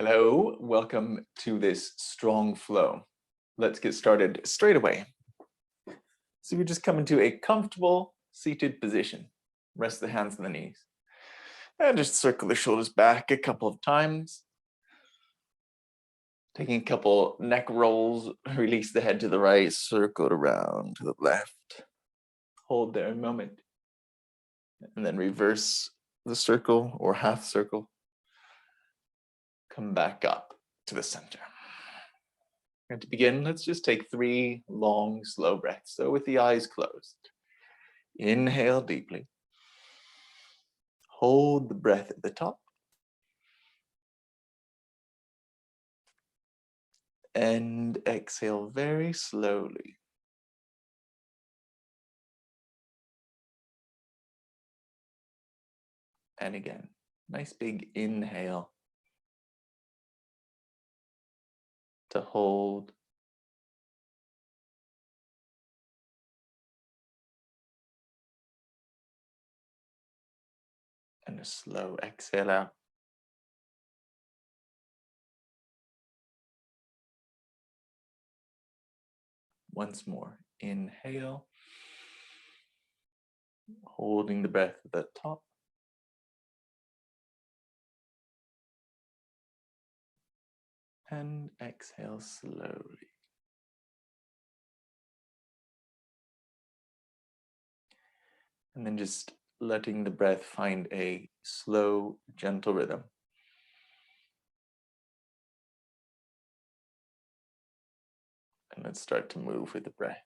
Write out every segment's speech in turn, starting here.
Hello, welcome to this strong flow. Let's get started straight away. So we just come into a comfortable seated position. Rest the hands on the knees. And just circle the shoulders back a couple of times. Taking a couple neck rolls, release the head to the right, circle it around to the left. Hold there a moment. And then reverse the circle or half circle. Come back up to the center. And to begin, let's just take 3 long, slow breaths. So with the eyes closed. Inhale deeply. Hold the breath at the top. And exhale very slowly. And again, nice big inhale to hold. And a slow exhale out. Once more, inhale. Holding the breath at the top. And exhale slowly. And then just letting the breath find a slow, gentle rhythm. And let's start to move with the breath.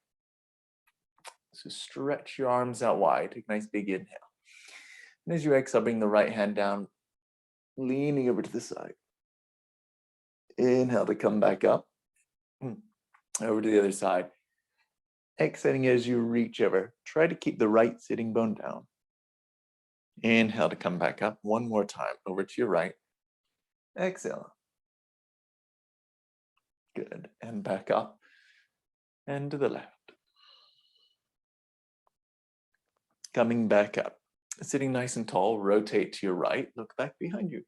So stretch your arms out wide. Take a nice big inhale. And as you exhale, bring the right hand down, leaning over to the side. Inhale to come back up. Over to the other side. Exhaling as you reach over. Try to keep the right sitting bone down. Inhale to come back up. One more time. Over to your right. Exhale. Good. And back up. And to the left. Coming back up. Sitting nice and tall. Rotate to your right. Look back behind you.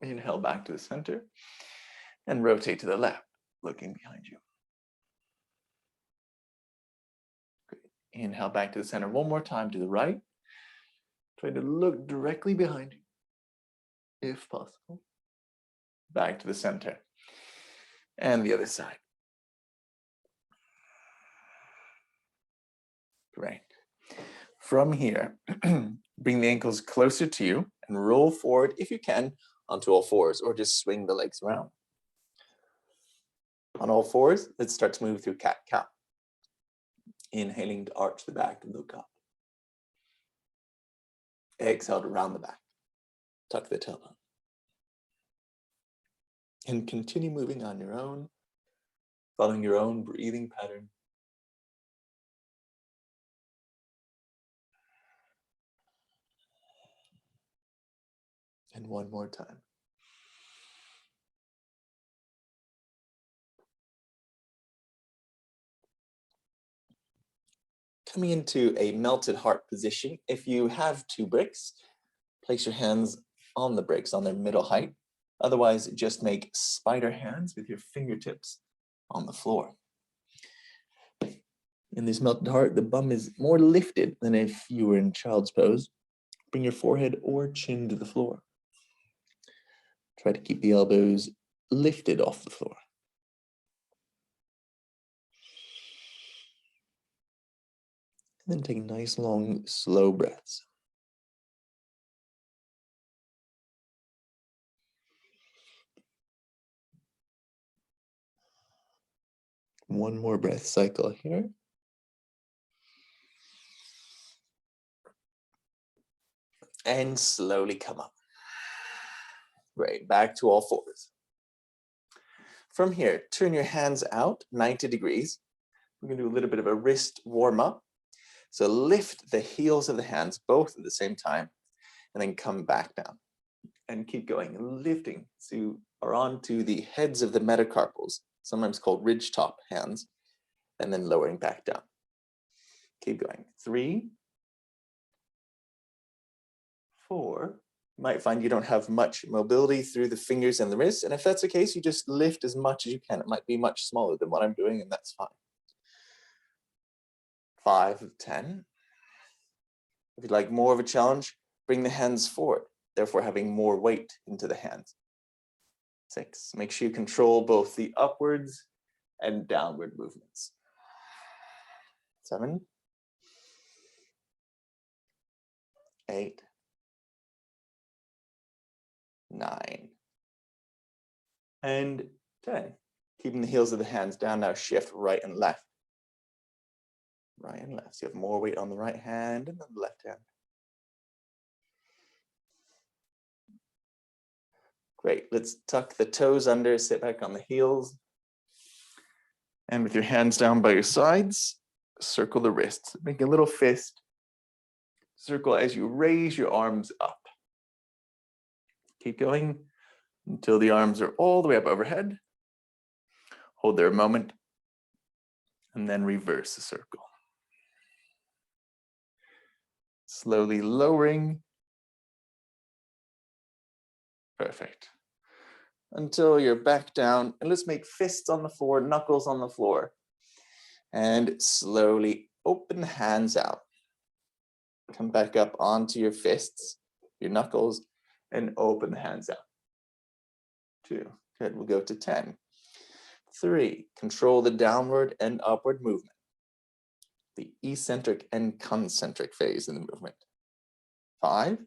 Inhale back to the center. And rotate to the left. Looking behind you. Inhale back to the center one more time to the right. Try to look directly behind you, if possible. Back to the center. And the other side. Great. From here, bring the ankles closer to you and roll forward, if you can, onto all fours, or just swing the legs around. On all fours, let's start to move through cat-cow. Inhaling to arch the back and look up. Exhale to round the back. Tuck the tailbone. And continue moving on your own, following your own breathing pattern. And one more time. Coming into a melted heart position. If you have 2 bricks, place your hands on the bricks on their middle height. Otherwise, just make spider hands with your fingertips on the floor. In this melted heart, the bum is more lifted than if you were in child's pose. Bring your forehead or chin to the floor. Try to keep the elbows lifted off the floor. And then take nice, long, slow breaths. One more breath cycle here. And slowly come up. Great, back to all fours. From here, turn your hands out 90 degrees. We're gonna do a little bit of a wrist warm up. So lift the heels of the hands both at the same time, and then come back down. And keep going, lifting to or onto the heads of the metacarpals, sometimes called ridge top hands, and then lowering back down. Keep going. 3, 4, You might find you don't have much mobility through the fingers and the wrists, and if that's the case, you just lift as much as you can. It might be much smaller than what I'm doing, and that's fine. 5 of 10. If you'd like more of a challenge, bring the hands forward, therefore having more weight into the hands. 6, make sure you control both the upwards and downward movements. 7, 8, 9, and 10. Keeping the heels of the hands down, now shift right and left. Right and left. So you have more weight on the right hand and then the left hand. Great. Let's tuck the toes under, sit back on the heels. And with your hands down by your sides, circle the wrists. Make a little fist. Circle as you raise your arms up. Keep going until the arms are all the way up overhead. Hold there a moment. And then reverse the circle. Slowly lowering. Perfect. Until you're back down. And let's make fists on the floor, knuckles on the floor. And slowly open the hands out. Come back up onto your fists, your knuckles, and open the hands out. 2. Good. We'll go to 10. 3. Control the downward and upward movement. The eccentric and concentric phase in the movement. 5.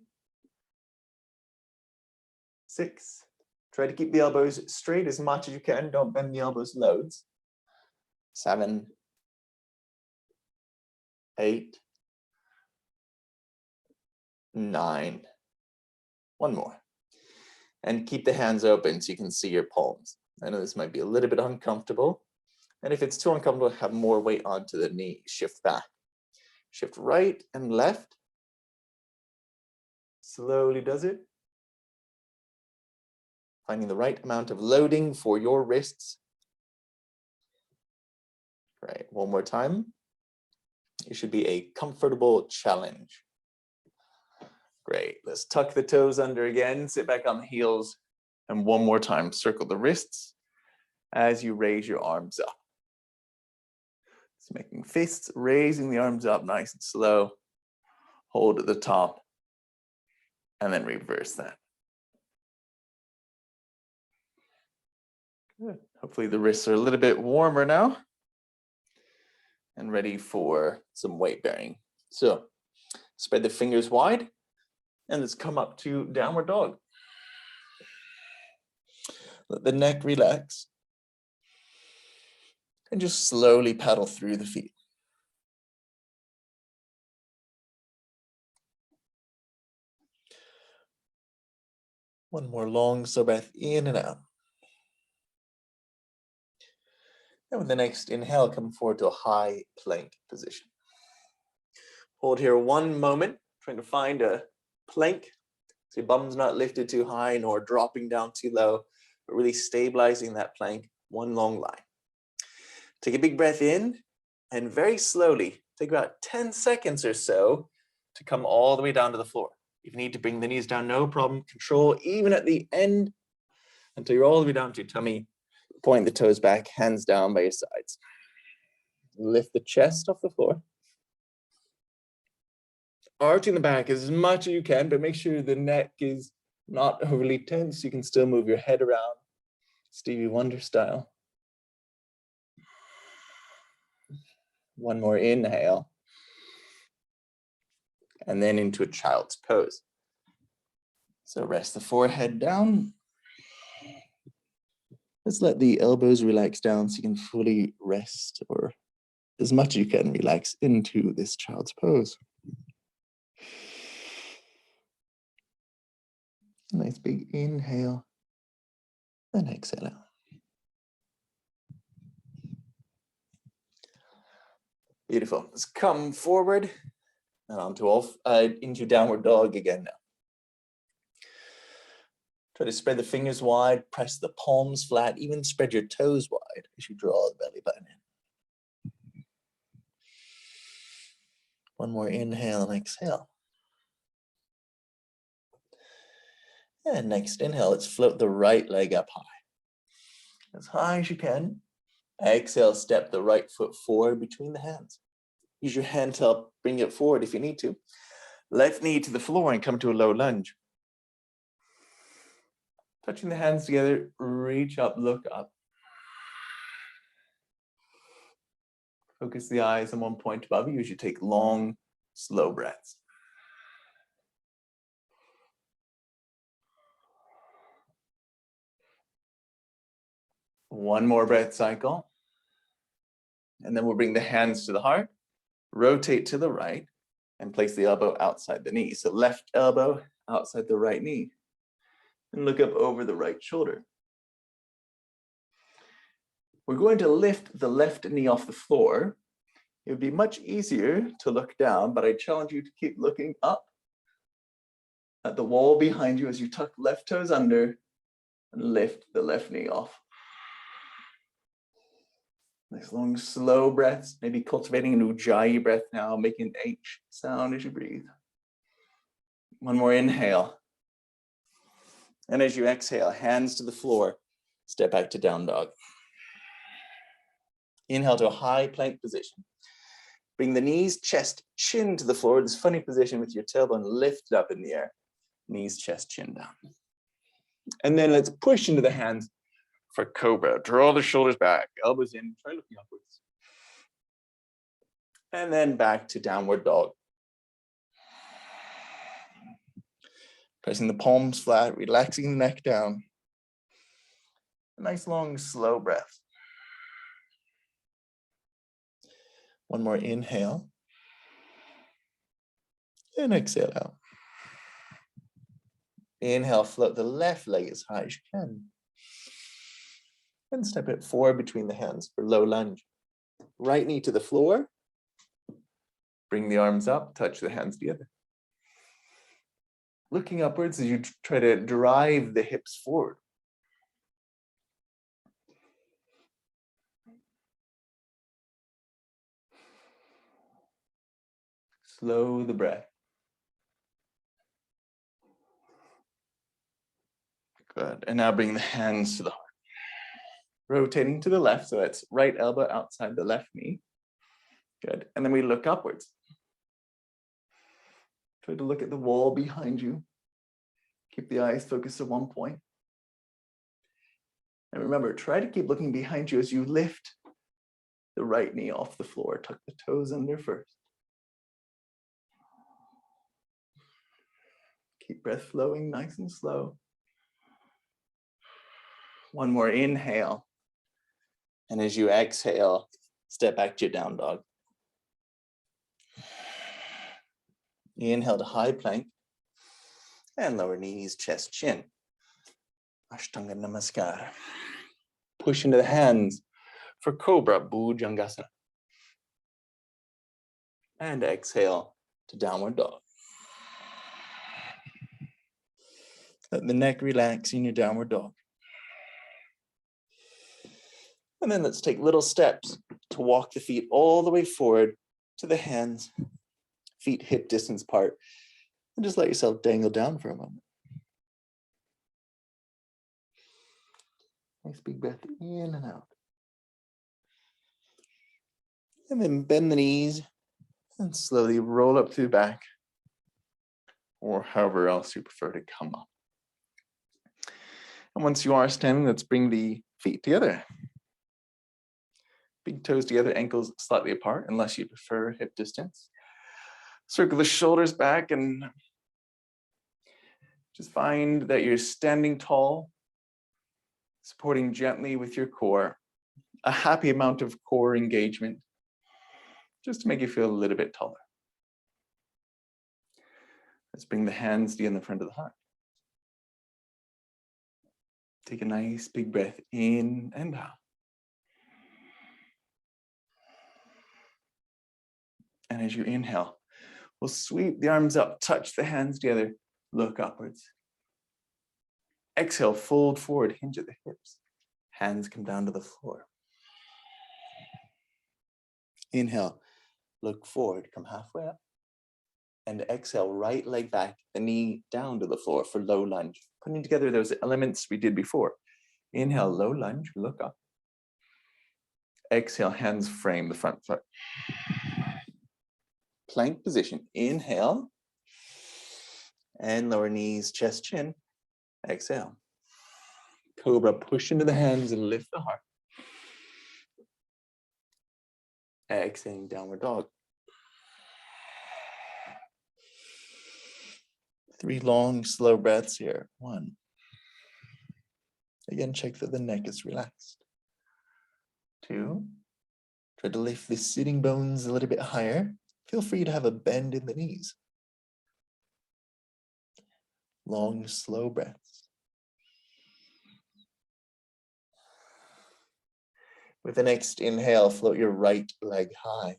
6. Try to keep the elbows straight as much as you can. Don't bend the elbows loads. 7. 8. 9. One more. And keep the hands open so you can see your palms. I know this might be a little bit uncomfortable. And if it's too uncomfortable, have more weight onto the knee. Shift back. Shift right and left. Slowly does it. Finding the right amount of loading for your wrists. Right, one more time. It should be a comfortable challenge. Great, let's tuck the toes under again, sit back on the heels, and one more time, circle the wrists as you raise your arms up. So making fists, raising the arms up nice and slow. Hold at the top, and then reverse that. Good. Hopefully the wrists are a little bit warmer now and ready for some weight bearing. So spread the fingers wide and let's come up to downward dog. Let the neck relax and just slowly paddle through the feet. One more long slow breath in and out. And with the next inhale, come forward to a high plank position. Hold here one moment, trying to find a plank. So your bum's not lifted too high nor dropping down too low, but really stabilizing that plank, one long line. Take a big breath in and very slowly, take about 10 seconds or so to come all the way down to the floor. If you need to bring the knees down, no problem. Control even at the end until you're all the way down to your tummy. Point the toes back, hands down by your sides. Lift the chest off the floor. Arching the back as much as you can, but make sure the neck is not overly tense. You can still move your head around, Stevie Wonder style. One more inhale. And then into a child's pose. So rest the forehead down. Let's let the elbows relax down so you can fully rest, or as much as you can relax into this child's pose. Nice big inhale and exhale out. Beautiful. Let's come forward and onto into downward dog again now. Try to spread the fingers wide, press the palms flat, even spread your toes wide as you draw the belly button in. One more inhale and exhale. And next inhale, let's float the right leg up high. As high as you can. Exhale, step the right foot forward between the hands. Use your hand to help bring it forward if you need to. Left knee to the floor and come to a low lunge. Touching the hands together, reach up, look up. Focus the eyes on one point above you as you take long, slow breaths. One more breath cycle. And then we'll bring the hands to the heart, rotate to the right, and place the elbow outside the knee. So left elbow outside the right knee. And look up over the right shoulder. We're going to lift the left knee off the floor. It would be much easier to look down, but I challenge you to keep looking up at the wall behind you as you tuck left toes under and lift the left knee off. Nice long, slow breaths, maybe cultivating an Ujjayi breath now, making an H sound as you breathe. One more inhale. And as you exhale, hands to the floor, step back to down dog. Inhale to a high plank position. Bring the knees, chest, chin to the floor, this funny position with your tailbone lifted up in the air. Knees, chest, chin down. And then let's push into the hands for cobra. Draw the shoulders back, elbows in, try looking upwards. And then back to downward dog. Pressing the palms flat, relaxing the neck down. A nice long, slow breath. One more inhale. And exhale out. Inhale, float the left leg as high as you can. And step it forward between the hands for low lunge. Right knee to the floor. Bring the arms up, touch the hands together. Looking upwards as you try to drive the hips forward. Slow the breath. Good. And now bring the hands to the heart. Rotating to the left, so that's right elbow outside the left knee. Good. And then we look upwards. Try to look at the wall behind you. Keep the eyes focused at one point. And remember, try to keep looking behind you as you lift the right knee off the floor. Tuck the toes under first. Keep breath flowing nice and slow. One more inhale. And as you exhale, step back to your down dog. Inhale to high plank. And lower knees, chest, chin. Ashtanga Namaskar. Push into the hands for Cobra, Bhujangasana. And exhale to downward dog. Let the neck relax in your downward dog. And then let's take little steps to walk the feet all the way forward to the hands, feet hip distance apart, and just let yourself dangle down for a moment. Nice big breath in and out. And then bend the knees and slowly roll up through the back, or however else you prefer to come up. And once you are standing, let's bring the feet together. Big toes together, ankles slightly apart, unless you prefer hip distance. Circle the shoulders back and just find that you're standing tall, supporting gently with your core, a happy amount of core engagement, just to make you feel a little bit taller. Let's bring the hands to the in front of the heart. Take a nice big breath in and out. And as you inhale, we'll sweep the arms up, touch the hands together, look upwards. Exhale, fold forward, hinge at the hips. Hands come down to the floor. Inhale, look forward, come halfway up. And exhale, right leg back, the knee down to the floor for low lunge. Putting together those elements we did before. Inhale, low lunge, look up. Exhale, hands frame the front foot. Plank position, inhale. And lower knees, chest, chin. Exhale. Cobra, push into the hands and lift the heart. Exhaling, downward dog. 3 long, slow breaths here. 1. Again, check that the neck is relaxed. 2. Try to lift the sitting bones a little bit higher. Feel free to have a bend in the knees. Long, slow breaths. With the next inhale, float your right leg high.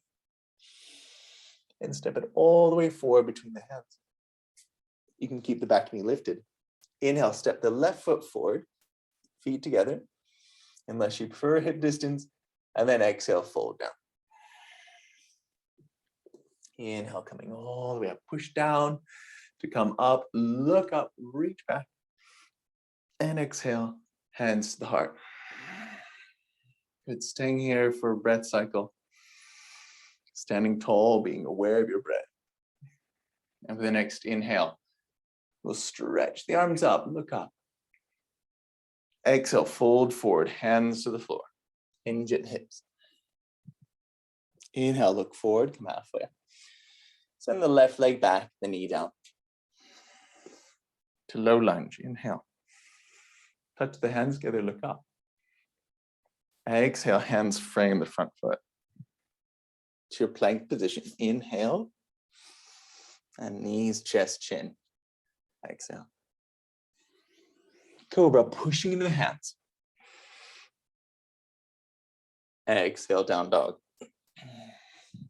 And step it all the way forward between the hands. You can keep the back knee lifted. Inhale, step the left foot forward, feet together, unless you prefer hip distance, and then exhale, fold down. Inhale, coming all the way up, push down to come up, look up, reach back, and exhale, hands to the heart. Good, staying here for a breath cycle. Standing tall, being aware of your breath. And for the next inhale, we'll stretch the arms up, look up. Exhale, fold forward, hands to the floor. Hinge at hips. Inhale, look forward, come halfway. Send the left leg back, the knee down. To low lunge, inhale. Touch the hands together, look up. Exhale, hands frame the front foot. To your plank position, inhale. And knees, chest, chin. Exhale. Cobra, pushing into the hands. Exhale, down dog.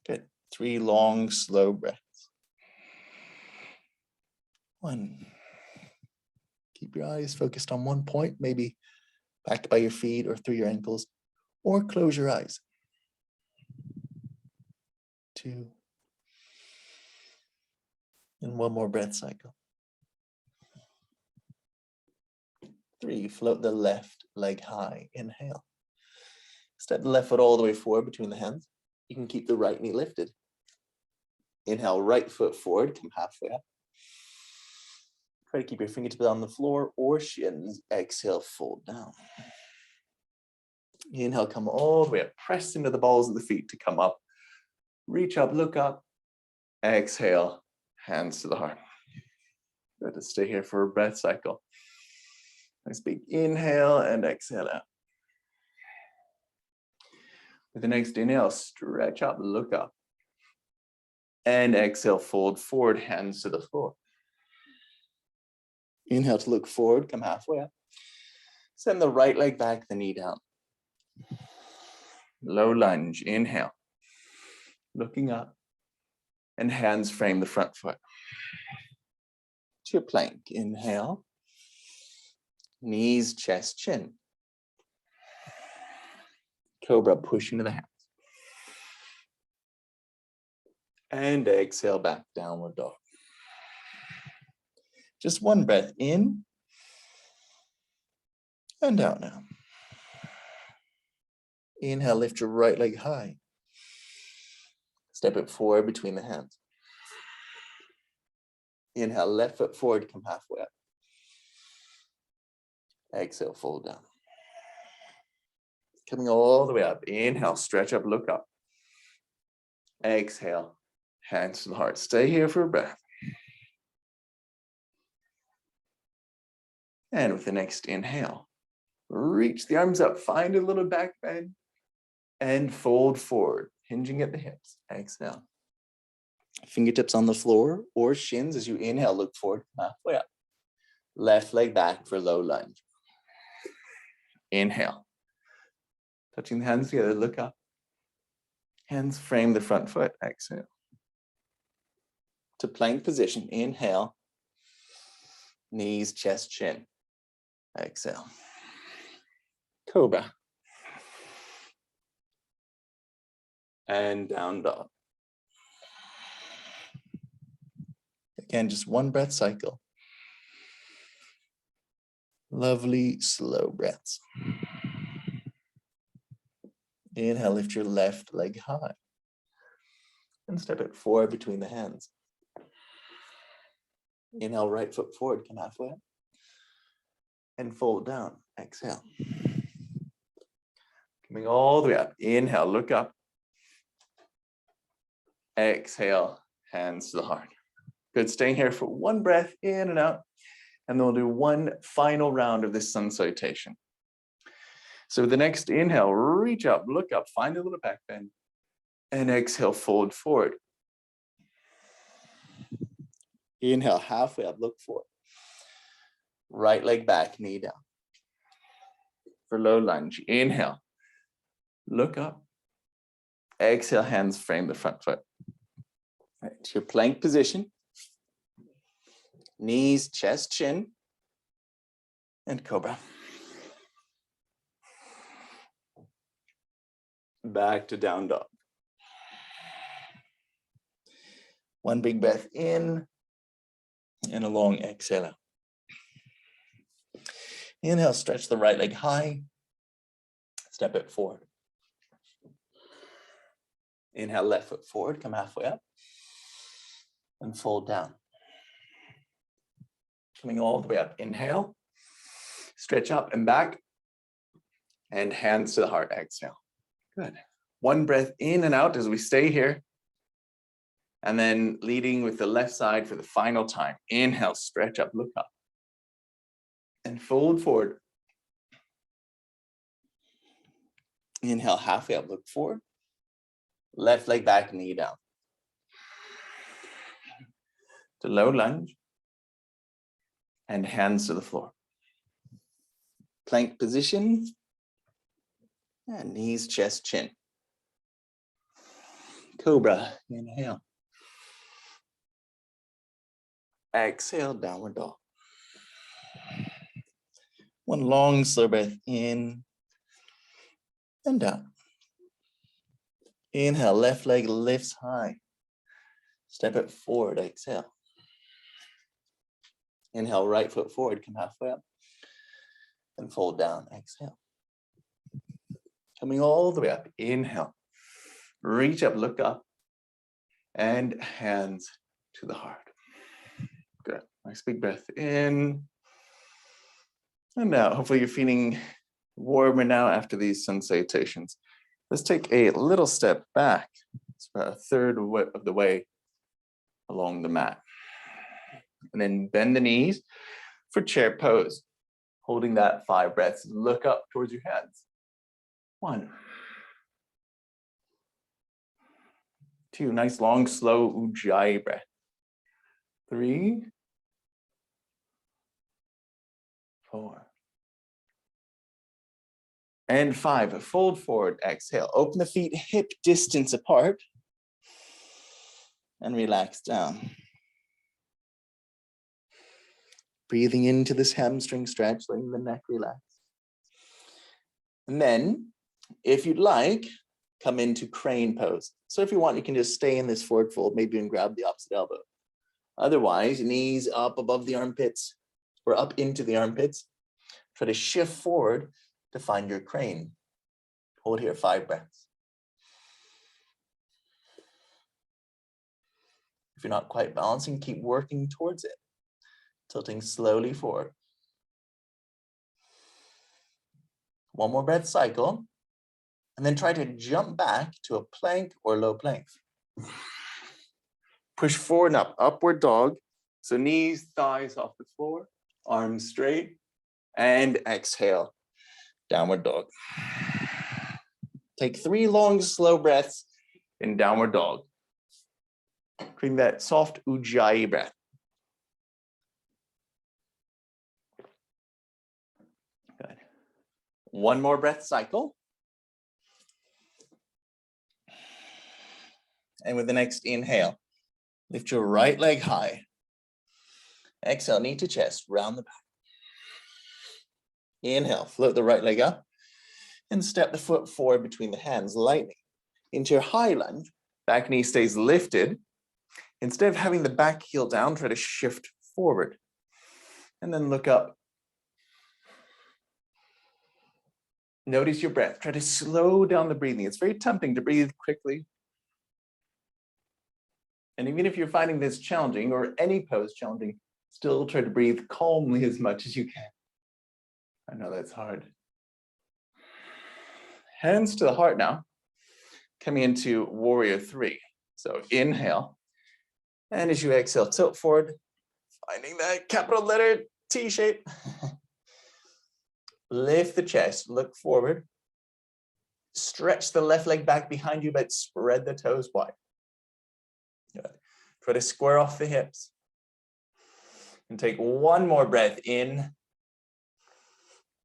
Good. 3 long, slow breaths. 1. Keep your eyes focused on one point, maybe backed by your feet or through your ankles, or close your eyes. 2. And 1 more breath cycle. 3, float the left leg high, inhale. Step the left foot all the way forward between the hands. You can keep the right knee lifted. Inhale, right foot forward, come halfway up. Try to keep your fingertips on the floor or shins. Exhale, fold down. Inhale, come all the way up. Press into the balls of the feet to come up. Reach up, look up. Exhale, hands to the heart. Good to stay here for a breath cycle. Nice big inhale and exhale out. With the next inhale, stretch up, look up. And exhale, fold forward, hands to the floor. Inhale to look forward, come halfway up. Send the right leg back, the knee down. Low lunge, inhale. Looking up. And hands frame the front foot. To your plank, inhale. Knees, chest, chin. Cobra, push into the hands. And exhale, back, downward dog. Just 1 breath in and out now. Inhale, lift your right leg high. Step it forward between the hands. Inhale, left foot forward, come halfway up. Exhale, fold down. Coming all the way up. Inhale, stretch up, look up. Exhale, hands to the heart. Stay here for a breath. And with the next inhale, reach the arms up, find a little back bend, and fold forward, hinging at the hips. Exhale. Fingertips on the floor or shins as you inhale, look forward, halfway up. Left leg back for low lunge. Inhale. Touching the hands together, look up. Hands frame the front foot. Exhale. To plank position, inhale. Knees, chest, chin. Exhale. Cobra. And down dog. Again, just one breath cycle. Lovely, slow breaths. Inhale, lift your left leg high. And step it forward between the hands. Inhale, right foot forward, come halfway up. And fold down, exhale. Coming all the way up. Inhale, look up. Exhale, hands to the heart. Good, staying here for one breath in and out. And then we'll do one final round of this sun salutation. So the next inhale, reach up, look up, find a little back bend. And exhale, fold forward. Inhale, halfway up, look forward. Right leg back, knee down. For low lunge, inhale, look up. Exhale, hands frame the front foot. All right, to your plank position. Knees, chest, chin, and cobra. Back to down dog. One big breath in and a long exhale out. Inhale, stretch the right leg high. Step it forward. Inhale, left foot forward, come halfway up. And fold down. Coming all the way up. Inhale, stretch up and back. And hands to the heart, exhale. Good. One breath in and out as we stay here. And then leading with the left side for the final time. Inhale, stretch up, look up. And fold forward. Inhale, halfway up, look forward. Left leg back, knee down. To low lunge. And hands to the floor. Plank position. And knees, chest, chin. Cobra, inhale. Exhale, downward dog. One long, slow breath in and down. Inhale, left leg lifts high. Step it forward, exhale. Inhale, right foot forward, come halfway up. And fold down, exhale. Coming all the way up, inhale. Reach up, look up. And hands to the heart. Good. Nice big breath in. And now, hopefully you're feeling warmer now after these sun salutations. Let's take a little step back. It's about a third of the way along the mat. And then bend the knees for chair pose. Holding that 5 breaths. Look up towards your hands. 1. 2. Nice, long, slow Ujjayi breath. 3. 4. And 5. Fold forward, exhale. Open the feet hip distance apart. And relax down. Breathing into this hamstring stretch, letting the neck relax. And then, if you'd like, come into crane pose. So if you want, you can just stay in this forward fold, maybe and grab the opposite elbow. Otherwise, knees up above the armpits or up into the armpits. Try to shift forward to find your crane. Hold here 5 breaths. If you're not quite balancing, keep working towards it. Tilting slowly forward. One more breath cycle. And then try to jump back to a plank or low plank. Push forward and up, upward dog. So knees, thighs off the floor, arms straight, and exhale, downward dog. Take 3 long, slow breaths in downward dog. Creating that soft Ujjayi breath. Good. One more breath cycle. And with the next inhale, lift your right leg high. Exhale, knee to chest, round the back. Inhale, float the right leg up and step the foot forward between the hands, lightning. Into your high lunge, back knee stays lifted. Instead of having the back heel down, try to shift forward and then look up. Notice your breath. Try to slow down the breathing. It's very tempting to breathe quickly. And even if you're finding this challenging or any pose challenging, still try to breathe calmly as much as you can. I know that's hard. Hands to the heart now. Coming into warrior three. So inhale. And as you exhale, tilt forward, finding that capital letter T shape. Lift the chest, look forward. Stretch the left leg back behind you, but spread the toes wide. Good. Try to square off the hips. And take one more breath in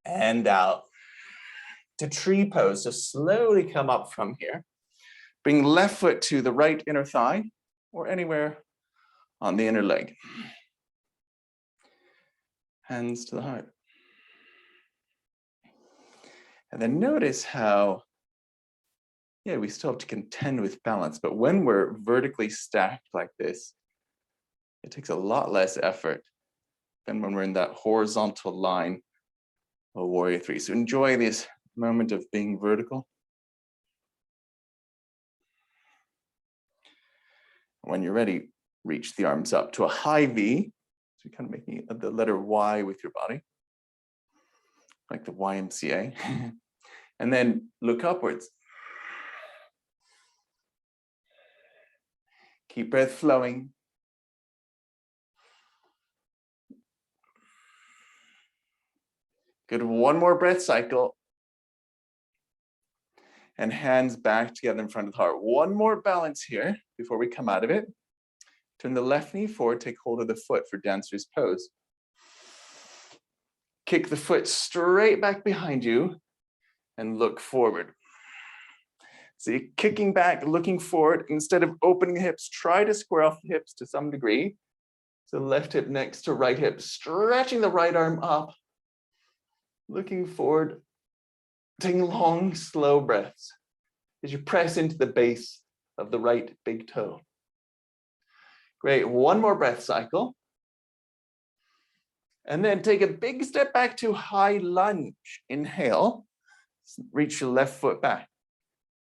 and out. To tree pose, so slowly come up from here. Bring left foot to the right inner thigh or anywhere on the inner leg. Hands to the heart. And then notice how, we still have to contend with balance, but when we're vertically stacked like this, it takes a lot less effort than when we're in that horizontal line of warrior three. So enjoy this moment of being vertical. When you're ready, reach the arms up to a high V. So you're kind of making the letter Y with your body, like the YMCA. And then look upwards. Keep breath flowing. Good, one more breath cycle. And hands back together in front of the heart. One more balance here before we come out of it. Turn the left knee forward, take hold of the foot for dancer's pose. Kick the foot straight back behind you and look forward. So you're kicking back, looking forward. Instead of opening the hips, try to square off the hips to some degree. So left hip next to right hip, stretching the right arm up, looking forward, taking long, slow breaths as you press into the base of the right big toe. Great, one more breath cycle. And then take a big step back to high lunge. Inhale, reach your left foot back.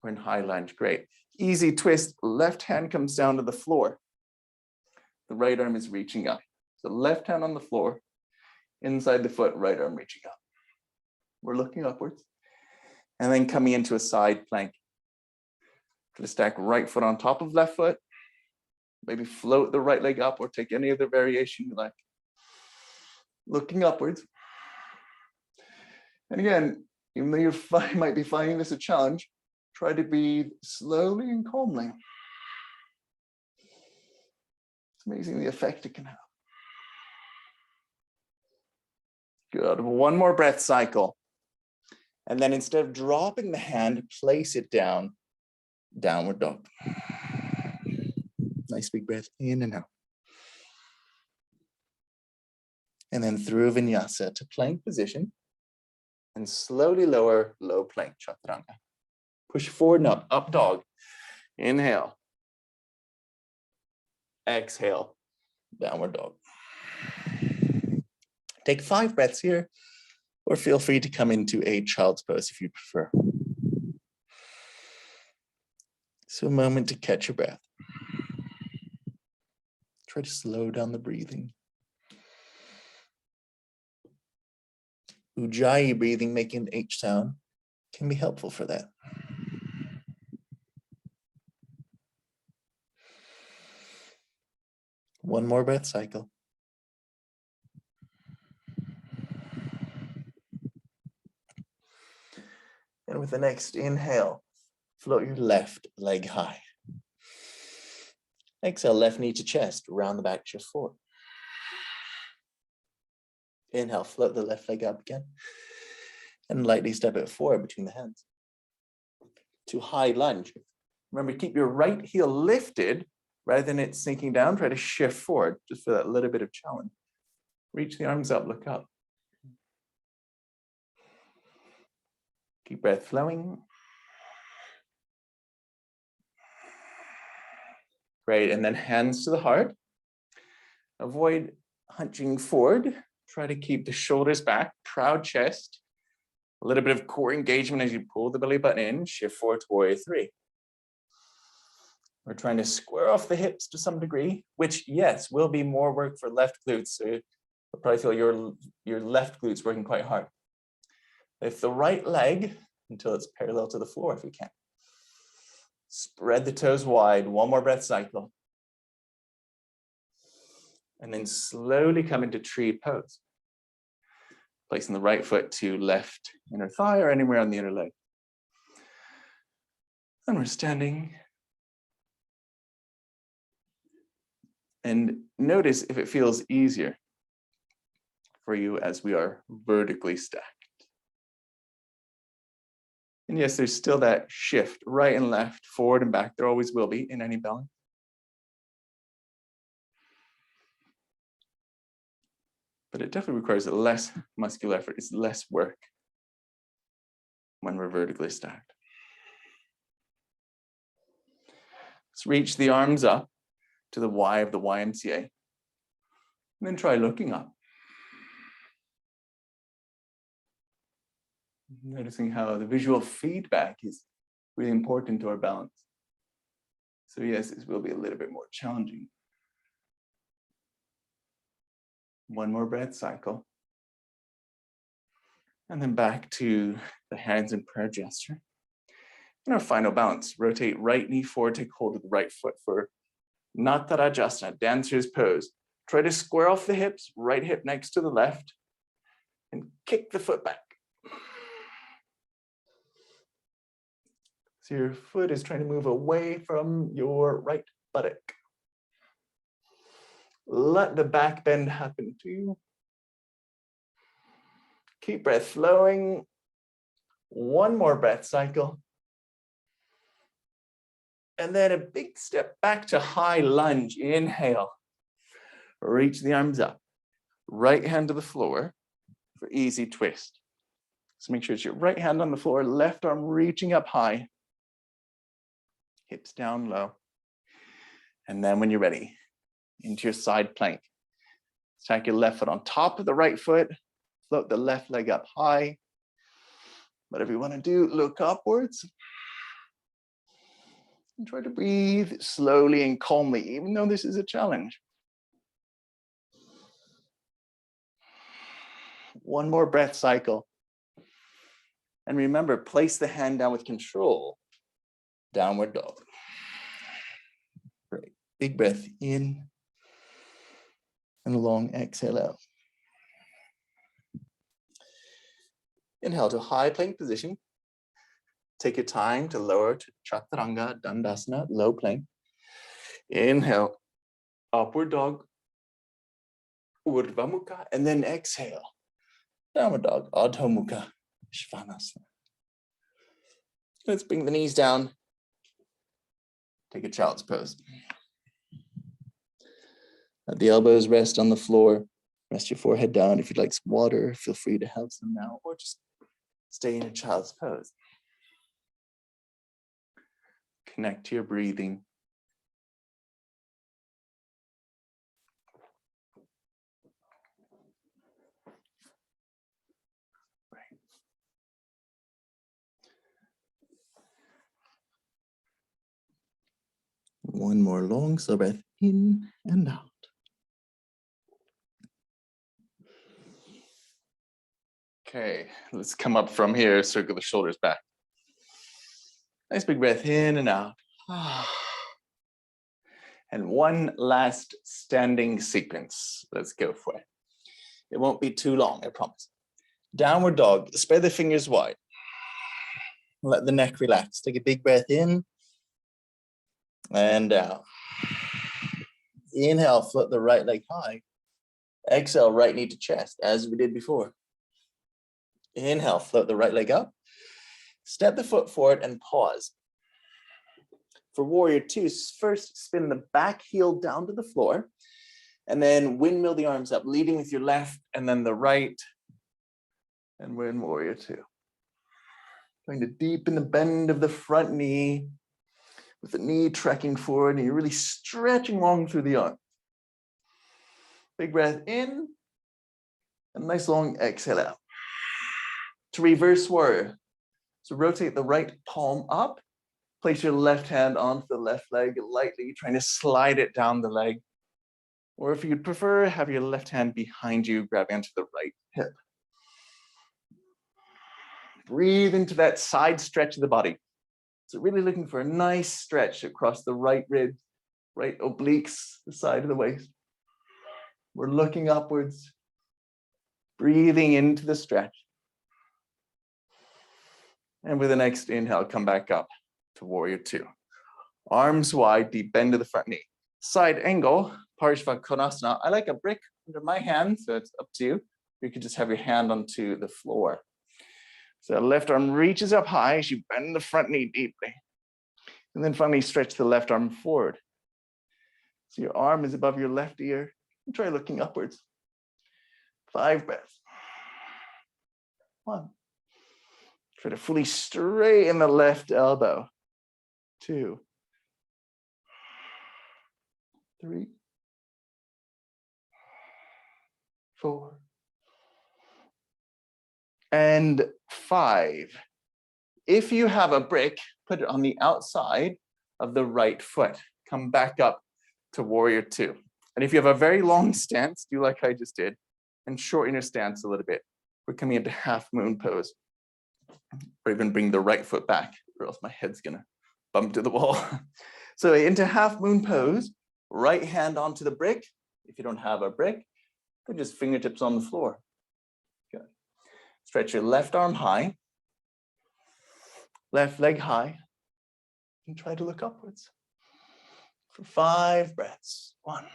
We're in high lunge, great. Easy twist, left hand comes down to the floor. The right arm is reaching up. So left hand on the floor, inside the foot, right arm reaching up. We're looking upwards. And then coming into a side plank. Gonna stack right foot on top of left foot. Maybe float the right leg up or take any other variation you like. Looking upwards. And again, even though you might be finding this a challenge, try to breathe slowly and calmly. It's amazing the effect it can have. Good, one more breath cycle. And then instead of dropping the hand, place it down, downward dog. Nice big breath in and out. And then through vinyasa to plank position and slowly lower low plank chaturanga. Push forward and up dog. Inhale. Exhale, downward dog. Take 5 breaths here, or feel free to come into a child's pose if you prefer. So a moment to catch your breath. Try to slow down the breathing. Ujjayi breathing, making an H sound, can be helpful for that. One more breath cycle. And with the next inhale, float your left leg high. Exhale, left knee to chest, round the back just forward. Inhale, float the left leg up again. And lightly step it forward between the hands. To high lunge. Remember, keep your right heel lifted rather than it sinking down. Try to shift forward just for that little bit of challenge. Reach the arms up, look up. Keep breath flowing. Great, and then hands to the heart. Avoid hunching forward. Try to keep the shoulders back, proud chest. A little bit of core engagement as you pull the belly button in, shift forward to warrior three. We're trying to square off the hips to some degree, which, yes, will be more work for left glutes. So you'll probably feel your left glutes working quite hard. Lift the right leg until it's parallel to the floor if you can. Spread the toes wide, one more breath cycle. And then slowly come into tree pose. Placing the right foot to left inner thigh or anywhere on the inner leg. And we're standing. And notice if it feels easier for you as we are vertically stacked. And yes, there's still that shift, right and left, forward and back. There always will be in any balance. But it definitely requires less muscular effort. It's less work when we're vertically stacked. Let's reach the arms up to the Y of the YMCA. And then try looking up. Noticing how the visual feedback is really important to our balance. So yes, this will be a little bit more challenging. One more breath cycle. And then back to the hands in prayer gesture. And our final balance, rotate right knee forward, take hold of the right foot for Natarajasana, dancer's pose. Try to square off the hips, right hip next to the left, and kick the foot back. So your foot is trying to move away from your right buttock. Let the back bend happen too. Keep breath flowing. One more breath cycle. And then a big step back to high lunge. Inhale. Reach the arms up. Right hand to the floor for easy twist. So make sure it's your right hand on the floor, left arm reaching up high. Hips down low. And then when you're ready, into your side plank. Stack your left foot on top of the right foot. Float the left leg up high. Whatever you want to do, look upwards. And try to breathe slowly and calmly, even though this is a challenge. One more breath cycle. And remember, place the hand down with control. Downward dog. Great. Big breath in. And a long exhale out. Inhale to high plank position. Take your time to lower to Chaturanga, Dandasana, low plank. Inhale, upward dog, Urdhva Mukha, and then exhale, downward dog, Adho Mukha, Shavasana. Let's bring the knees down. Take a child's pose. Let the elbows rest on the floor. Rest your forehead down. If you'd like some water, feel free to have some now, or just stay in a child's pose. Connect to your breathing. Right. One more long slow breath in and out. Okay, let's come up from here, circle the shoulders back. Nice big breath in and out. And one last standing sequence. Let's go for it. It won't be too long, I promise. Downward dog, spread the fingers wide. Let the neck relax. Take a big breath in and out. Inhale, float the right leg high. Exhale, right knee to chest, as we did before. Inhale, float the right leg up. Step the foot forward and pause. For warrior two, first spin the back heel down to the floor, and then windmill the arms up, leading with your left and then the right, and we're in warrior two. Going to deepen the bend of the front knee with the knee trekking forward, and you're really stretching long through the arm. Big breath in, and nice long exhale out. To reverse warrior. So rotate the right palm up, place your left hand onto the left leg lightly, trying to slide it down the leg. Or if you'd prefer, have your left hand behind you, grabbing onto the right hip. Breathe into that side stretch of the body. So really looking for a nice stretch across the right ribs, right obliques, the side of the waist. We're looking upwards, breathing into the stretch. And with the next inhale, come back up to warrior two. Arms wide, deep bend to the front knee. Side angle, Parshva I like a brick under my hand, so it's up to you. You could just have your hand onto the floor. So left arm reaches up high as you bend the front knee deeply. And then finally stretch the left arm forward. So your arm is above your left ear. And try looking upwards. 5 breaths. 1. Try to fully straighten the left elbow. 2. 3. 4. And 5. If you have a brick, put it on the outside of the right foot. Come back up to warrior two. And if you have a very long stance, do like I just did, and shorten your stance a little bit. We're coming into half moon pose. Or even bring the right foot back, or else my head's gonna bump to the wall. So into half moon pose, right hand onto the brick. If you don't have a brick, put just fingertips on the floor. Good. Stretch your left arm high, left leg high, and try to look upwards for 5 breaths. 1.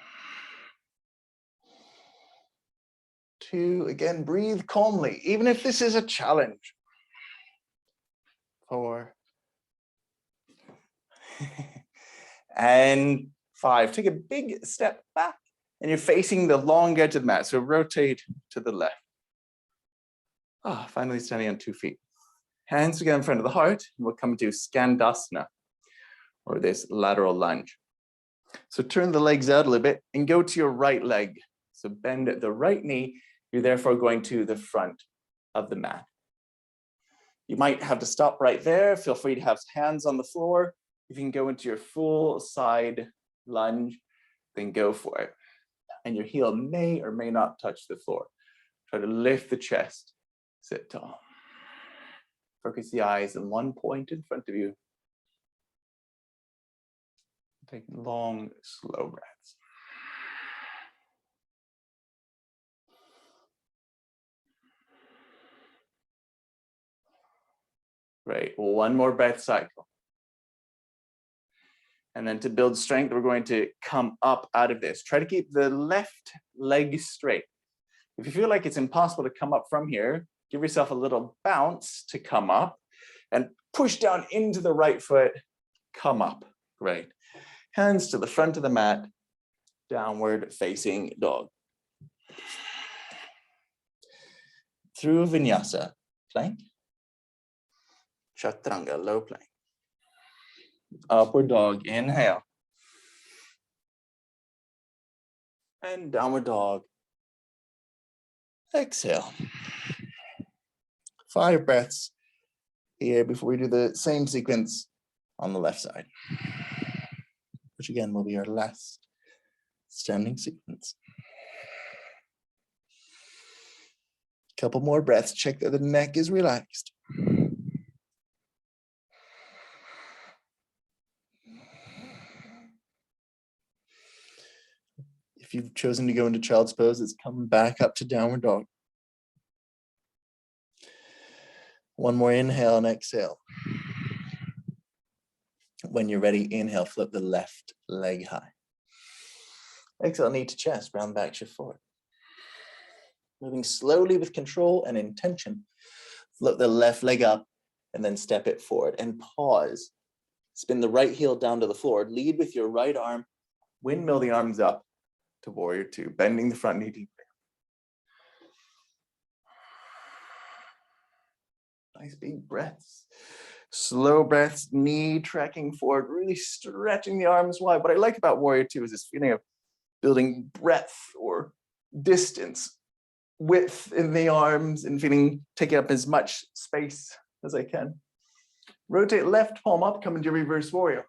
2, again, breathe calmly, even if this is a challenge. 4. And 5. Take a big step back, and you're facing the long edge of the mat, so rotate to the left. Finally standing on 2 feet. Hands together in front of the heart, and we'll come to Skandasana, or this lateral lunge. So turn the legs out a little bit and go to your right leg. So bend at the right knee. You're therefore going to the front of the mat. You might have to stop right there. Feel free to have hands on the floor. If you can go into your full side lunge, then go for it. And your heel may or may not touch the floor. Try to lift the chest, sit tall. Focus the eyes on one point in front of you. Take long, slow breaths. Great. One more breath cycle. And then to build strength, we're going to come up out of this. Try to keep the left leg straight. If you feel like it's impossible to come up from here, give yourself a little bounce to come up and push down into the right foot, come up. Great. Hands to the front of the mat, downward facing dog. Through vinyasa, plank. Chaturanga, low plank. Upward dog, inhale. And downward dog, exhale. 5 breaths here before we do the same sequence on the left side, which again will be our last standing sequence. Couple more breaths, check that the neck is relaxed. If you've chosen to go into child's pose, it's come back up to downward dog. One more inhale and exhale. When you're ready, inhale, flip the left leg high. Exhale, knee to chest, round back, shift forward. Moving slowly with control and intention. Flip the left leg up and then step it forward and pause. Spin the right heel down to the floor. Lead with your right arm. Windmill the arms up to warrior two, bending the front knee deeply. Nice big breaths. Slow breaths, knee tracking forward, really stretching the arms wide. What I like about Warrior Two is this feeling of building breadth or distance, width in the arms, and feeling taking up as much space as I can. Rotate left palm up, come into reverse warrior.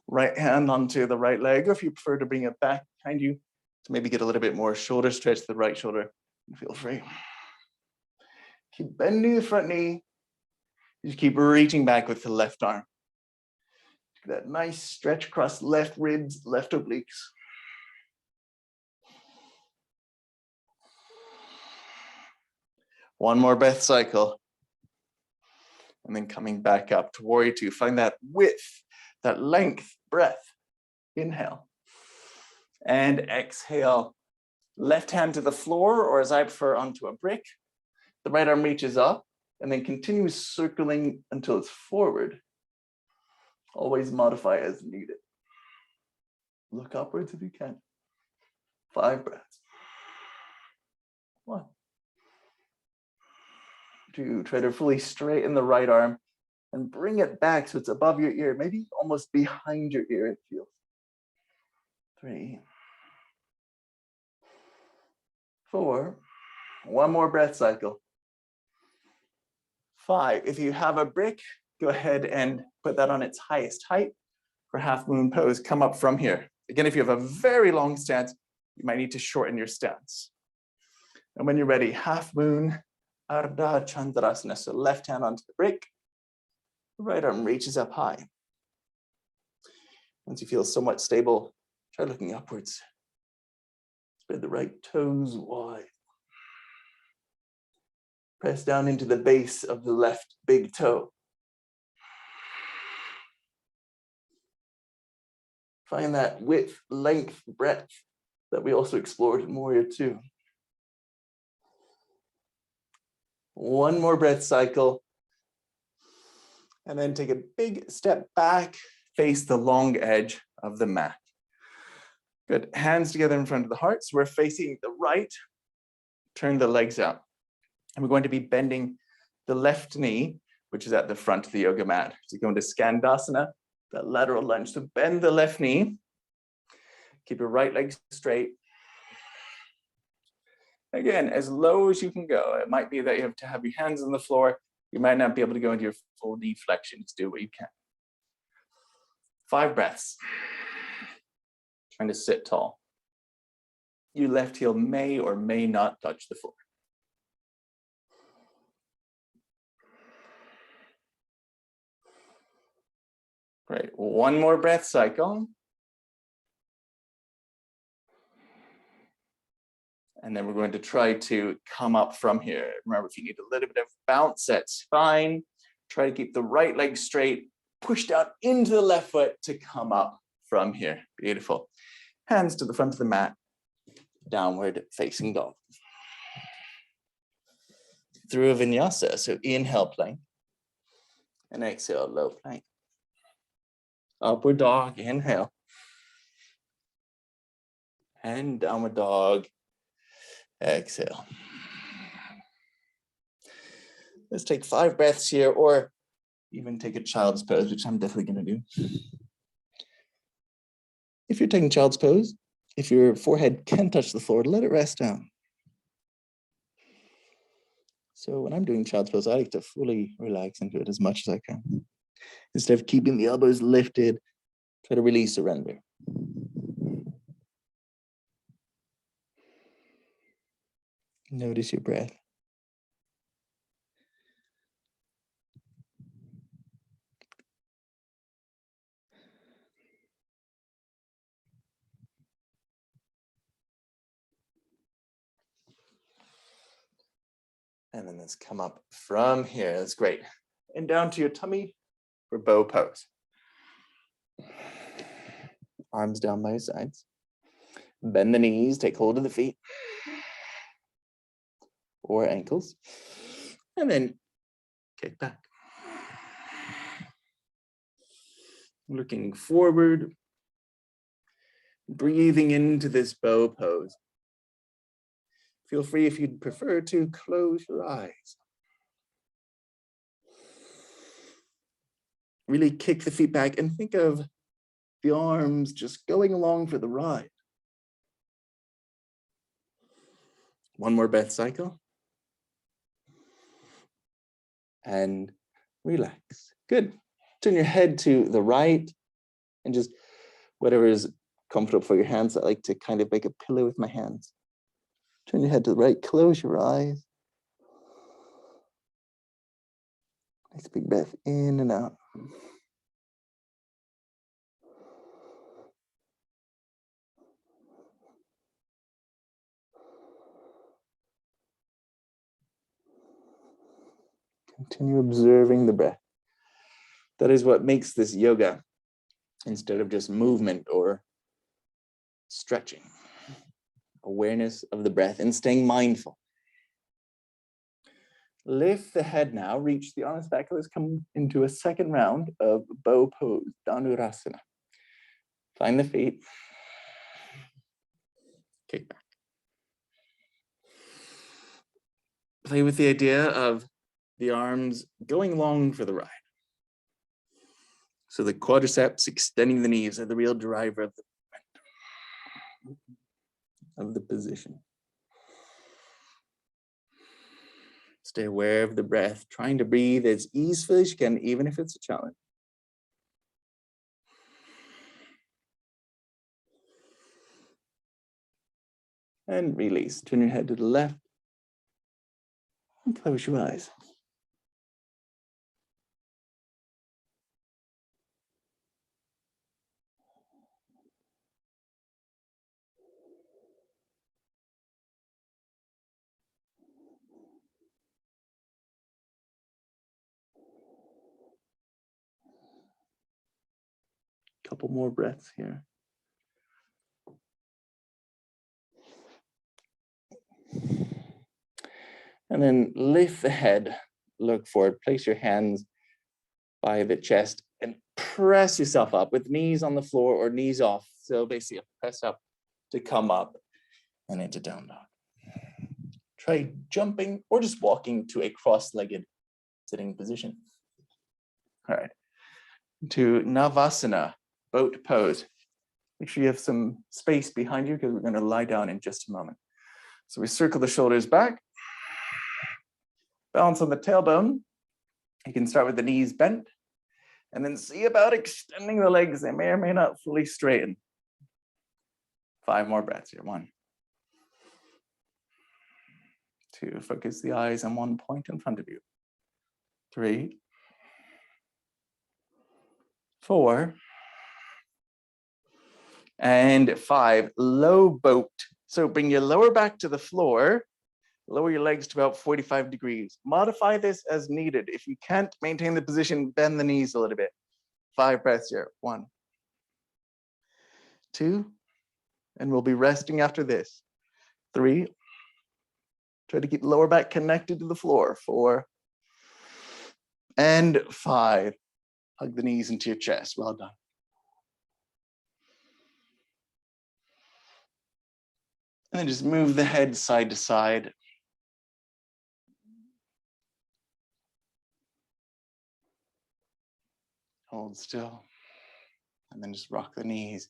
Right hand onto the right leg, or if you prefer to bring it back behind you to maybe get a little bit more shoulder stretch to the right shoulder, feel free. Keep bending the front knee. Just keep reaching back with the left arm. That nice stretch across left ribs, left obliques. One more breath cycle. And then coming back up to Warrior Two. Find that width, that length, breath. Inhale. And exhale. Left hand to the floor, or as I prefer, onto a brick. The right arm reaches up and then continues circling until it's forward. Always modify as needed. Look upwards if you can. 5 breaths. 1. 2, try to fully straighten the right arm and bring it back so it's above your ear, maybe almost behind your ear it feels. 3. 4. One more breath cycle. 5. If you have a brick, go ahead and put that on its highest height for half moon pose. Come up from here. Again, if you have a very long stance, you might need to shorten your stance. And when you're ready, half moon, Ardha Chandrasana. So left hand onto the brick, right arm reaches up high. Once you feel somewhat stable, try looking upwards. Spread the right toes wide. Press down into the base of the left big toe. Find that width, length, breadth that we also explored in Warrior Two. One more breath cycle. And then take a big step back, face the long edge of the mat. Good, hands together in front of the heart. So we're facing the right, turn the legs out. And we're going to be bending the left knee, which is at the front of the yoga mat. So you go into Skandasana, that lateral lunge. So bend the left knee, keep your right leg straight. Again, as low as you can go. It might be that you have to have your hands on the floor. You might not be able to go into your full knee flexion. Just do what you can. 5 breaths. Trying to sit tall. Your left heel may or may not touch the floor. Great. One more breath cycle. And then we're going to try to come up from here. Remember, if you need a little bit of bounce, that's fine. Try to keep the right leg straight. Push down into the left foot to come up from here. Beautiful. Hands to the front of the mat. Downward facing dog. Through a vinyasa. So inhale, plank. And exhale, low plank. Upward dog, inhale. And downward dog, exhale. Let's take 5 breaths here, or even take a child's pose, which I'm definitely going to do. If you're taking child's pose, if your forehead can touch the floor, let it rest down. So when I'm doing child's pose, I like to fully relax into it as much as I can. Instead of keeping the elbows lifted, try to release, surrender. Notice your breath. And then let's come up from here. That's great. And down to your tummy for bow pose. Arms down by your sides. Bend the knees, take hold of the feet or ankles. And then kick back. Looking forward. Breathing into this bow pose. Feel free, if you'd prefer, to close your eyes. really kick the feet back and think of the arms just going along for the ride. One more breath cycle. And relax. Good. Turn your head to the right and just whatever is comfortable for your hands. I like to kind of make a pillow with my hands. Turn your head to the right, close your eyes. Nice big breath in and out. Continue observing the breath. That is what makes this yoga instead of just movement or stretching. Awareness of the breath and staying mindful. Lift the head now, reach the arms back. Let's come into a second round of bow pose, Dhanurasana. Find the feet. Kick back. Play with the idea of the arms going long for the ride. So the quadriceps extending the knees are the real driver of the position. Stay aware of the breath, trying to breathe as easily as you can, even if it's a challenge. And release. Turn your head to the left and close your eyes. Couple more breaths here. And then lift the head, look forward, place your hands by the chest and press yourself up with knees on the floor or knees off. So basically press up to come up and into down dog. Try jumping or just walking to a cross-legged sitting position. All right, to Navasana, boat pose. Make sure you have some space behind you because we're going to lie down in just a moment. So we circle the shoulders back. Balance on the tailbone. You can start with the knees bent and then see about extending the legs. They may or may not fully straighten. 5 more breaths here. 1, 2, focus the eyes on one point in front of you. 3, 4, and 5. Low boat. So bring your lower back to the floor. Lower your legs to about 45 degrees. Modify this as needed. If you can't maintain the position, bend the knees a little bit. 5 breaths here. 1, 2, and we'll be resting after this. 3, try to keep the lower back connected to the floor. 4, and 5. Hug the knees into your chest. Well done. And then just move the head side to side. Hold still. And then just rock the knees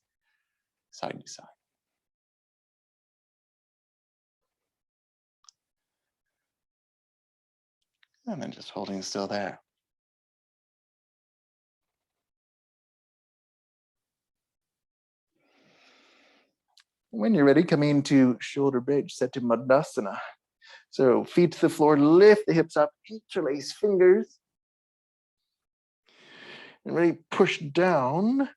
side to side. And then just holding still there. When you're ready, come into shoulder bridge, set to Skandasana. So feet to the floor, lift the hips up, interlace fingers. And really push down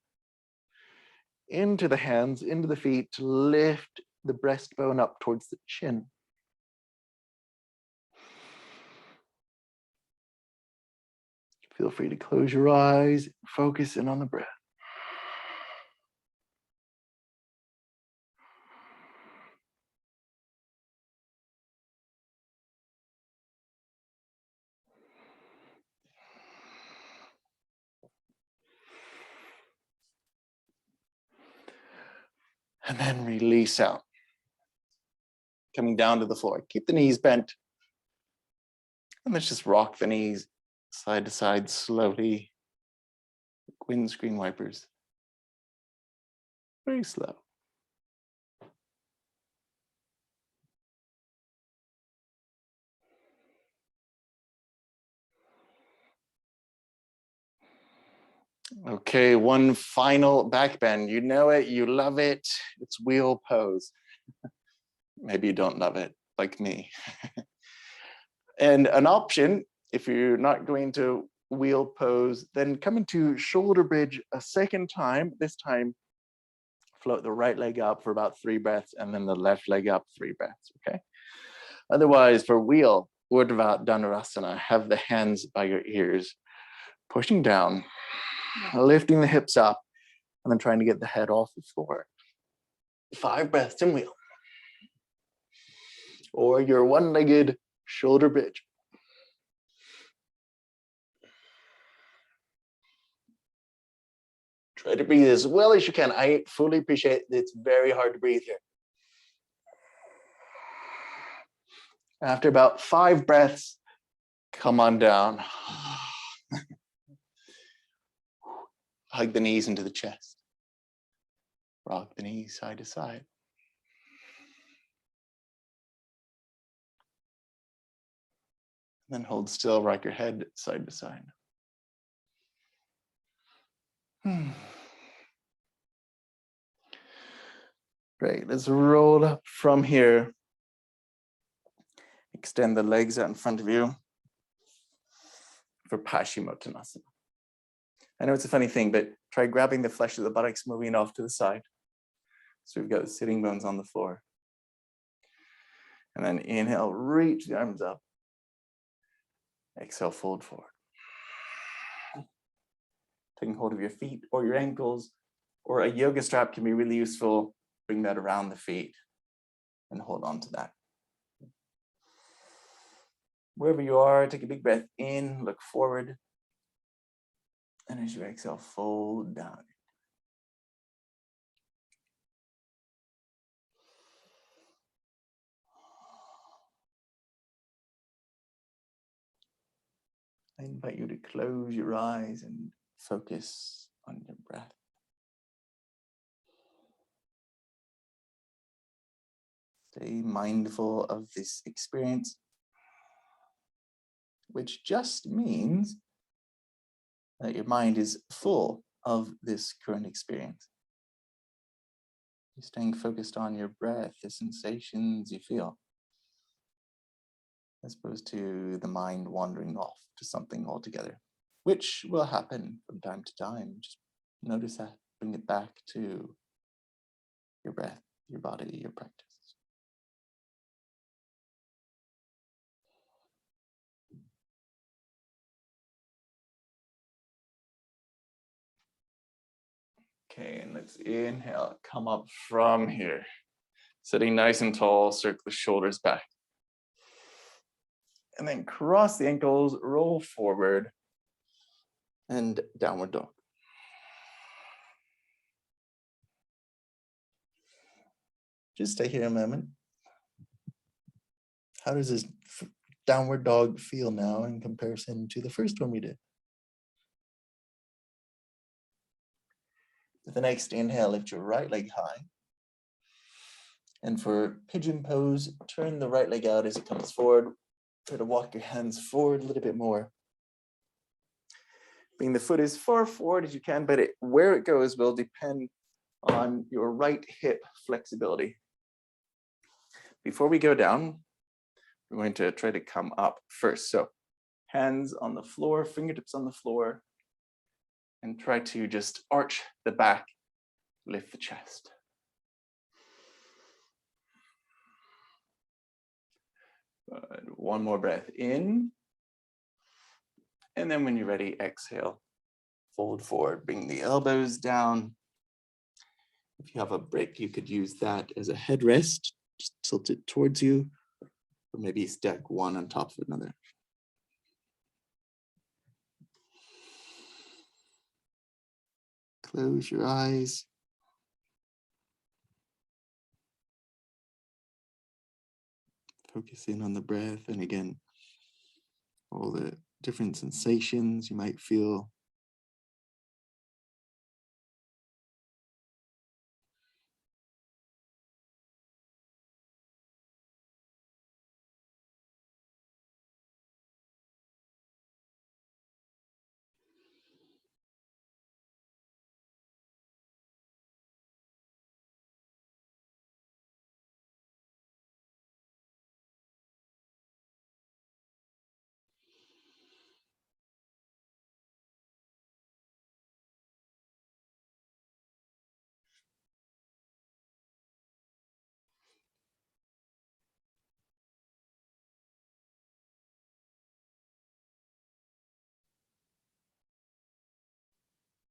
into the hands, into the feet, to lift the breastbone up towards the chin. Feel free to close your eyes, focus in on the breath. And then release out. Coming down to the floor. Keep the knees bent. And let's just rock the knees side to side slowly. windscreen wipers. Very slow. Okay, one final back bend. You know it, you love it. It's wheel pose. Maybe you don't love it, like me. And an option, if you're not going to wheel pose, then come into shoulder bridge a second time. This time, float the right leg up for about 3 breaths, and then the left leg up 3 breaths, okay? Otherwise, for wheel, Urdhva Dhanurasana, have the hands by your ears, pushing down, lifting the hips up, and then trying to get the head off the floor. 5 breaths in wheel. Or your one-legged shoulder bridge. Try to breathe as well as you can. I fully appreciate it's very hard to breathe here. After about 5 breaths, come on down. Hug the knees into the chest. Rock the knees side to side. Then hold still, rock your head side to side. Great, let's roll up from here. Extend the legs out in front of you for Paschimottanasana. I know it's a funny thing, but try grabbing the flesh of the buttocks, moving off to the side. So we've got the sitting bones on the floor. And then inhale, reach the arms up. Exhale, fold forward. Taking hold of your feet or your ankles, or a yoga strap can be really useful. Bring that around the feet and hold on to that. Wherever you are, take a big breath in, look forward. And as you exhale, fold down. I invite you to close your eyes and focus on your breath. Stay mindful of this experience, which just means that your mind is full of this current experience. You're staying focused on your breath, the sensations you feel, as opposed to the mind wandering off to something altogether, which will happen from time to time. Just notice that, bring it back to your breath, your body, your practice. Okay, and let's inhale, come up from here. Sitting nice and tall, circle the shoulders back. And then cross the ankles, roll forward, and downward dog. Just stay here a moment. How does this downward dog feel now in comparison to the first one we did? With the next inhale, lift your right leg high. And for Pigeon Pose, turn the right leg out as it comes forward. Try to walk your hands forward a little bit more. Bring the foot as far forward as you can, but where it goes will depend on your right hip flexibility. Before we go down, we're going to try to come up first. So hands on the floor, fingertips on the floor, and try to just arch the back, lift the chest. Good. One more breath in. And then when you're ready, exhale, fold forward, bring the elbows down. If you have a brick, you could use that as a headrest, just tilt it towards you, or maybe stack one on top of another. Close your eyes. Focus in on the breath, and again, all the different sensations you might feel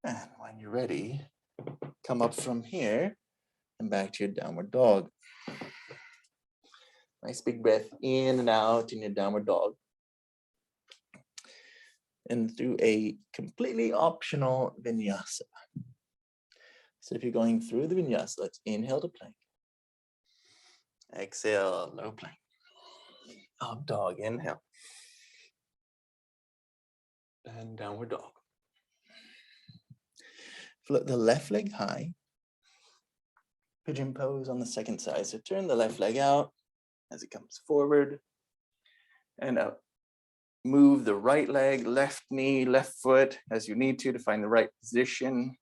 And when you're ready, come up from here and back to your downward dog. Nice big breath in and out in your downward dog. And through a completely optional vinyasa. So if you're going through the vinyasa, let's inhale to plank. Exhale, low plank. Up dog, inhale. And downward dog. Float the left leg high. Pigeon pose on the second side. So turn the left leg out as it comes forward and out. Move the right leg, left knee, left foot as you need to find the right position.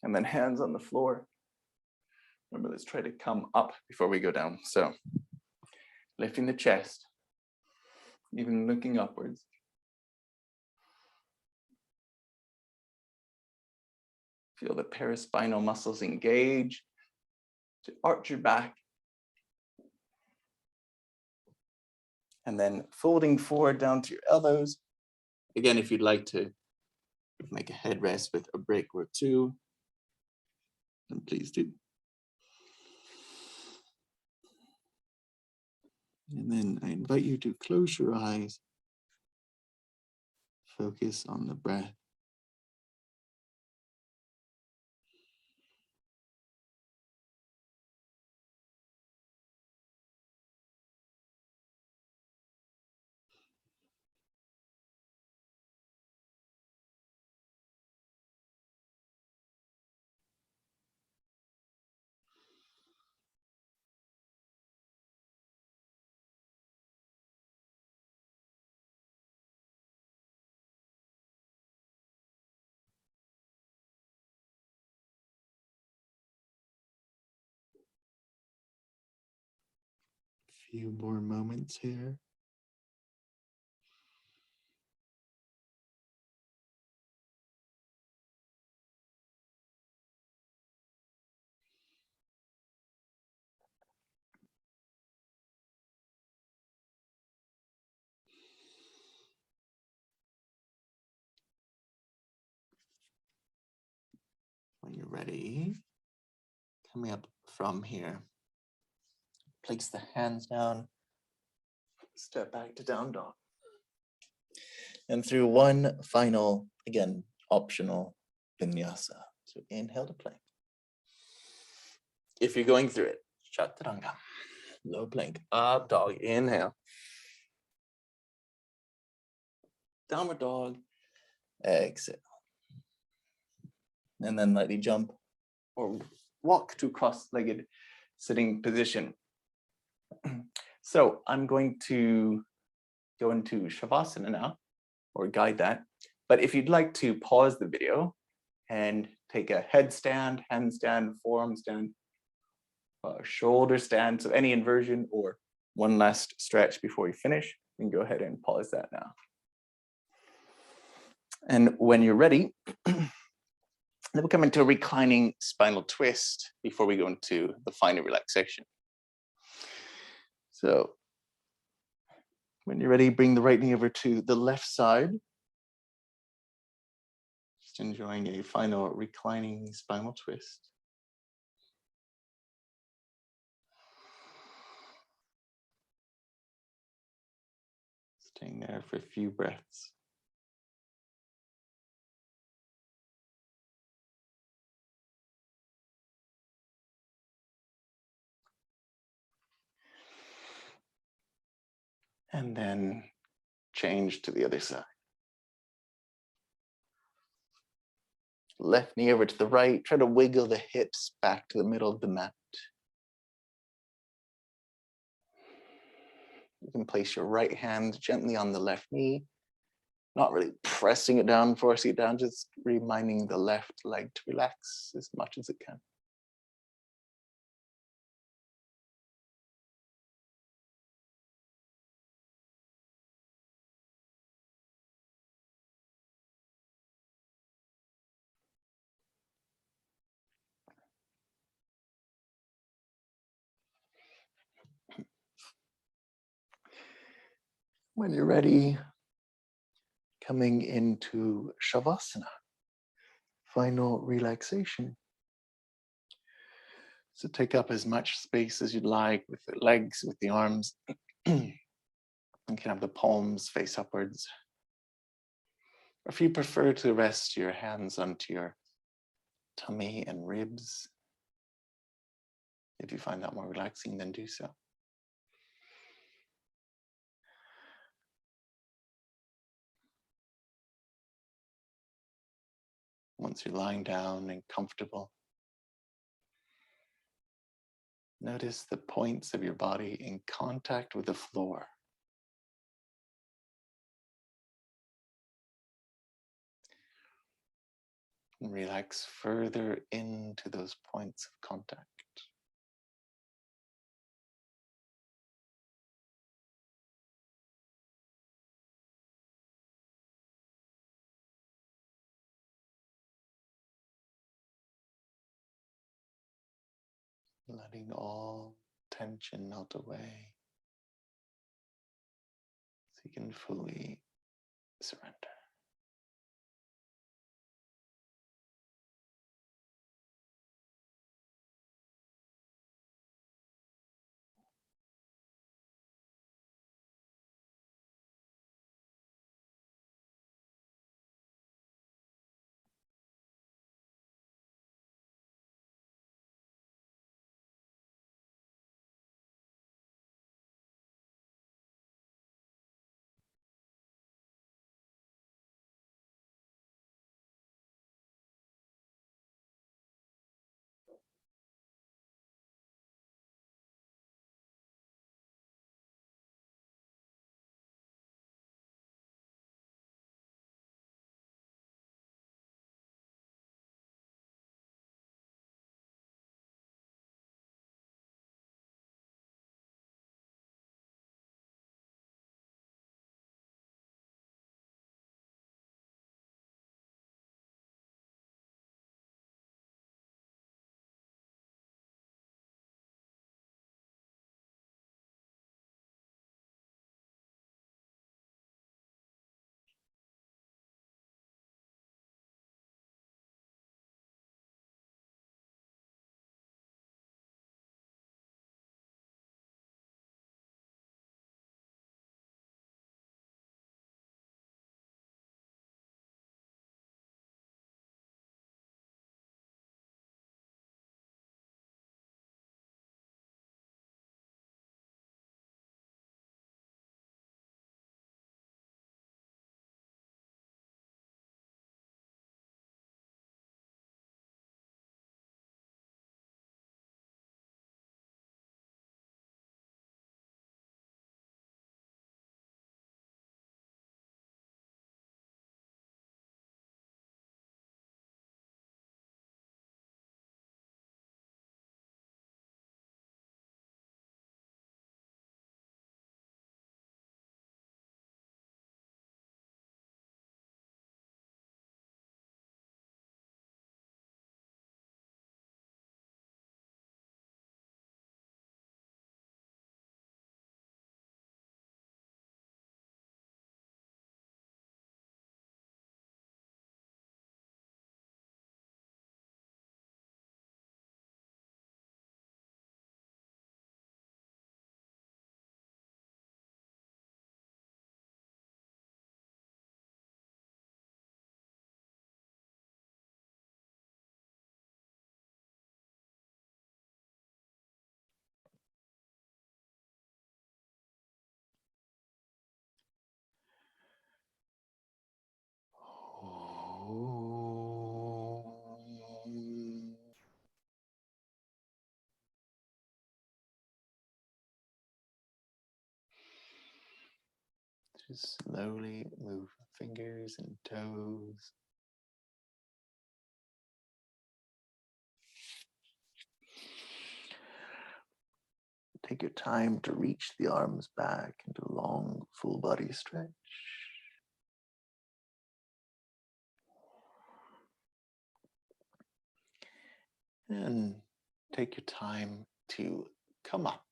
And then hands on the floor. Remember, let's try to come up before we go down. So lifting the chest, even looking upwards. Feel the paraspinal muscles engage to arch your back. And then folding forward down to your elbows. Again, if you'd like to make a headrest with a break or two, then please do. And then I invite you to close your eyes. Focus on the breath. Few more moments here. When you're ready, coming up from here, place the hands down, step back to down dog. And through one final, again, optional vinyasa. So inhale to plank. If you're going through it, chaturanga, low plank, up dog, inhale. Downward dog, exhale. And then lightly jump or walk to cross-legged sitting position. So I'm going to go into Shavasana now, or guide that. But if you'd like to pause the video and take a headstand, handstand, forearm stand, shoulder stand, so any inversion or one last stretch before you finish, you can go ahead and pause that now. And when you're ready, then we'll come into a reclining spinal twist before we go into the final relaxation. So when you're ready, bring the right knee over to the left side. Just enjoying a final reclining spinal twist. Staying there for a few breaths. And then change to the other side. Left knee over to the right. Try to wiggle the hips back to the middle of the mat. You can place your right hand gently on the left knee, not really pressing it down, forcing it down, just reminding the left leg to relax as much as it can. When you're ready, coming into Shavasana. final relaxation. So take up as much space as you'd like with the legs, with the arms. You can have the palms face upwards. Or if you prefer to rest your hands onto your tummy and ribs, if you find that more relaxing, then do so. Once you're lying down and comfortable, notice the points of your body in contact with the floor. And relax further into those points of contact. Letting all tension melt away so you can fully surrender. Just slowly move fingers and toes. Take your time to reach the arms back into a long, full body stretch. And take your time to come up.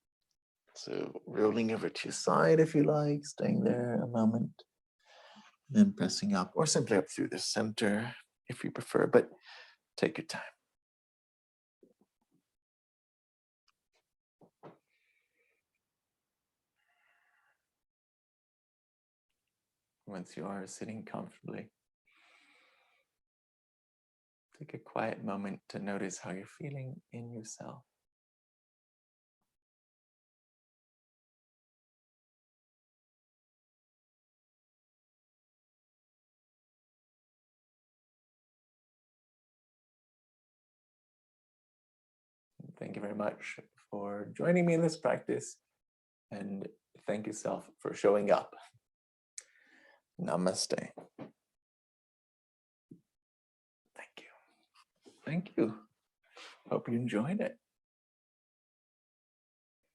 So rolling over to your side if you like, staying there a moment. Then pressing up or simply up through the center. if you prefer, but take your time. Once you are sitting comfortably, take a quiet moment to notice how you're feeling in yourself. Thank you very much for joining me in this practice, and thank yourself for showing up. Namaste. Thank you. Thank you. Hope you enjoyed it.